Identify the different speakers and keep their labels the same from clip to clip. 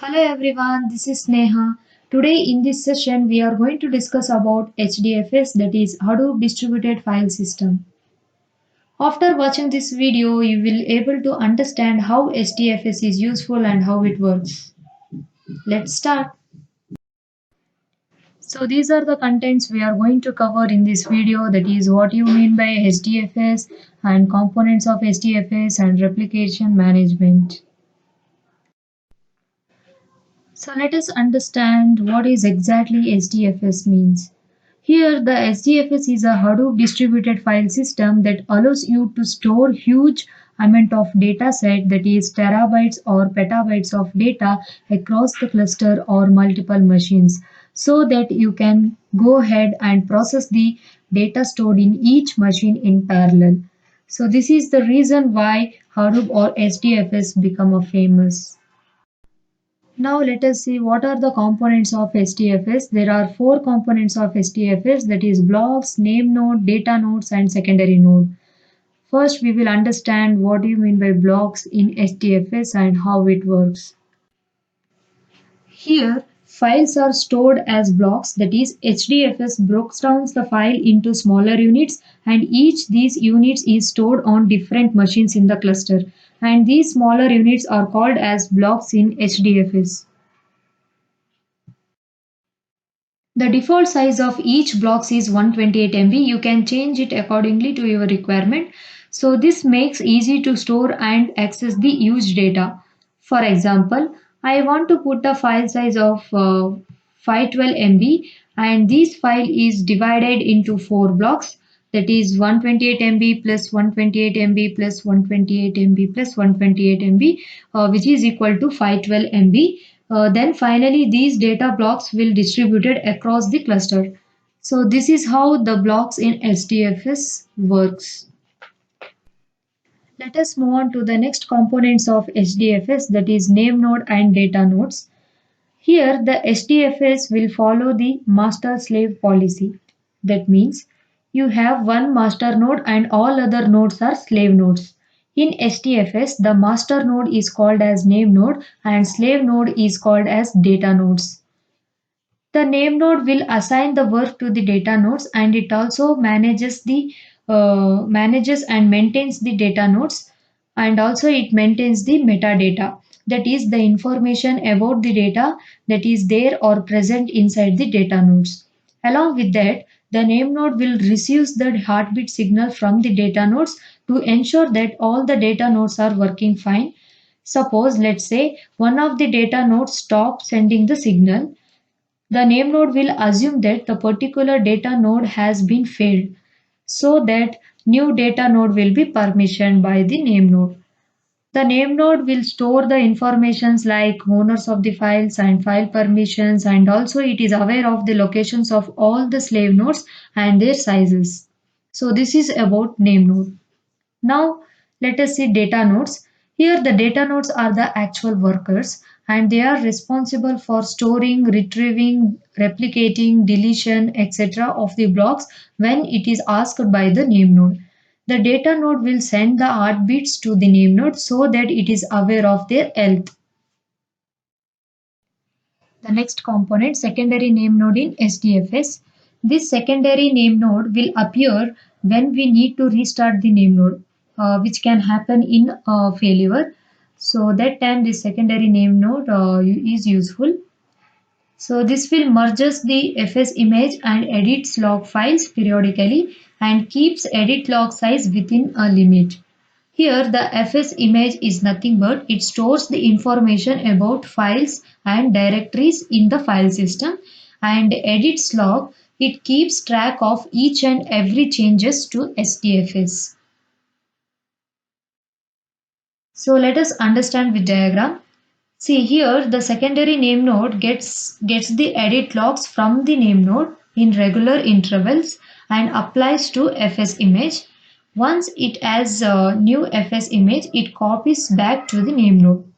Speaker 1: Hello everyone, this is Neha. Today in this session we are going to discuss about Hdfs, that is Hadoop Distributed File System. After watching this video you will able to understand how Hdfs is useful and how it works. Let's start. So these are the contents we are going to cover in this video, that is what you mean by Hdfs and components of Hdfs and replication management. So let us understand what is exactly HDFS means. Here the HDFS is a Hadoop distributed file system that allows you to store huge amount of data set, that is terabytes or petabytes of data across the cluster or multiple machines, so that you can go ahead and process the data stored in each machine in parallel. So this is the reason why Hadoop or HDFS become a famous. Now let us see what are the components of HDFS. There are four components of HDFS, that is blocks, name node, data nodes and secondary node. First we will understand what do you mean by blocks in HDFS and how it works. Here files are stored as blocks, that is HDFS breaks down the file into smaller units and each these units is stored on different machines in the cluster, and these smaller units are called as blocks in HDFS. The default size of each blocks is 128 MB. You can change it accordingly to your requirement. So this makes easy to store and access the huge data. For example, I want to put a file size of 512 MB, and this file is divided into four blocks, that is 128 MB plus 128 MB plus 128 MB plus 128 MB, which is equal to 512 MB. Then finally these data blocks will distributed across the cluster. So this is how the blocks in HDFS works. Let us move on to the next components of HDFS, that is name node and data nodes. Here the HDFS will follow the master slave policy. That means you have one master node and all other nodes are slave nodes. In HDFS, the master node is called as name node and slave node is called as data nodes. The name node will assign the work to the data nodes, and it also manages and maintains the data nodes, and also it maintains the metadata, that is the information about the data that is there or present inside the data nodes. Along with that, the name node will receive the heartbeat signal from the data nodes to ensure that all the data nodes are working fine. Suppose let's say one of the data nodes stops sending the signal, the name node will assume that the particular data node has been failed, so that new data node will be permissioned by the name node. The name node will store the informations like owners of the files and file permissions, and also it is aware of the locations of all the slave nodes and their sizes. So this is about name node. Now let us see data nodes. Here the data nodes are the actual workers, and they are responsible for storing, retrieving, replicating, deletion, etc. of the blocks when it is asked by the name node. The data node will send the heartbeats to the name node so that it is aware of their health. The next component, secondary name node in HDFS. This secondary name node will appear when we need to restart the name node, which can happen in failure. So that time this secondary name node is useful. So this will merges the FS image and edits log files periodically and keeps edit log size within a limit. Here the FS image is nothing but it stores the information about files and directories in the file system, and edits log it keeps track of each and every changes to HDFS. So let us understand with diagram. See here the secondary name node gets the edit logs from the name node in regular intervals and applies to FS image. Once it has a new FS image, it copies back to the name node.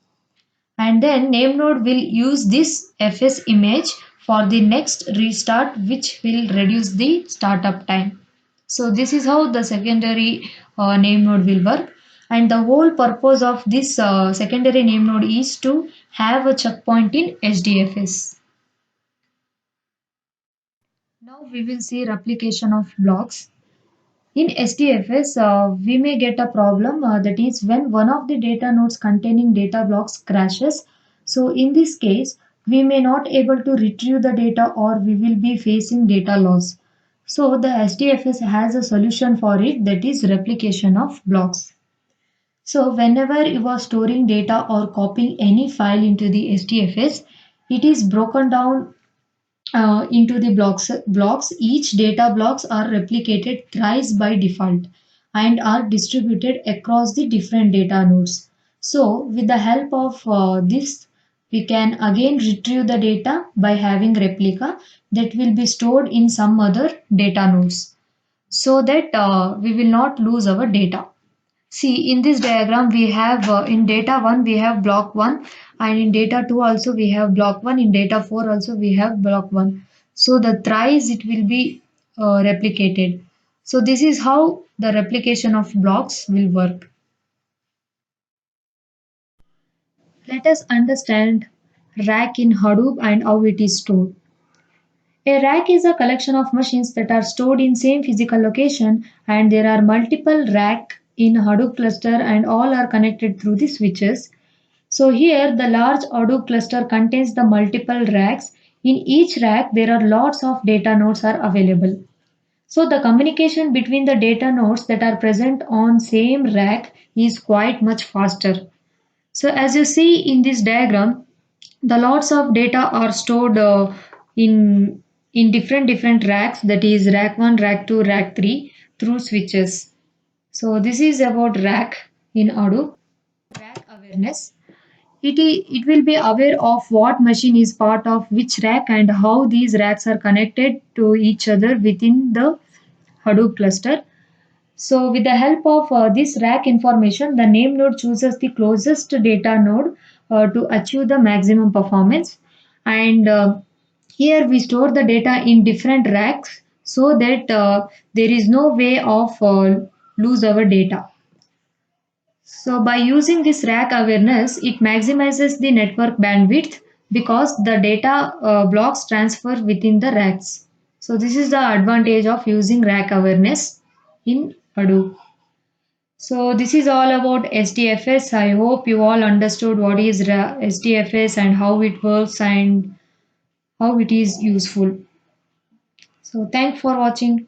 Speaker 1: And then name node will use this FS image for the next restart, which will reduce the startup time. So this is how the secondary name node will work. And the whole purpose of this secondary name node is to have a checkpoint in HDFS. Now we will see replication of blocks. In HDFS, we may get a problem that is when one of the data nodes containing data blocks crashes. So in this case, we may not able to retrieve the data or we will be facing data loss. So the HDFS has a solution for it, that is replication of blocks. So whenever you are storing data or copying any file into the HDFS, it is broken down into the blocks. Each data blocks are replicated thrice by default and are distributed across the different data nodes. So with the help of this, we can again retrieve the data by having replica that will be stored in some other data nodes, so that we will not lose our data. See, in this diagram, we have in data 1, we have block 1, and in data 2 also we have block 1, in data 4 also we have block 1. So the thrice it will be replicated. So this is how the replication of blocks will work. Let us understand rack in Hadoop and how it is stored. A rack is a collection of machines that are stored in same physical location, and there are multiple rack in Hadoop cluster and all are connected through the switches. So here the large Hadoop cluster contains the multiple racks. In each rack there are lots of data nodes are available. So the communication between the data nodes that are present on same rack is quite much faster. So as you see in this diagram, the lots of data are stored in different racks, that is rack 1, rack 2, rack 3 through switches. So this is about rack in Hadoop. Rack awareness. It will be aware of what machine is part of which rack and how these racks are connected to each other within the Hadoop cluster. So with the help of this rack information, the name node chooses the closest data node to achieve the maximum performance. And here we store the data in different racks so that there is no way of lose our data. So by using this rack awareness, it maximizes the network bandwidth because the data blocks transfer within the racks. So this is the advantage of using rack awareness in Hadoop. So this is all about SDFS. I hope you all understood what is SDFS and how it works and how it is useful. So thanks for watching.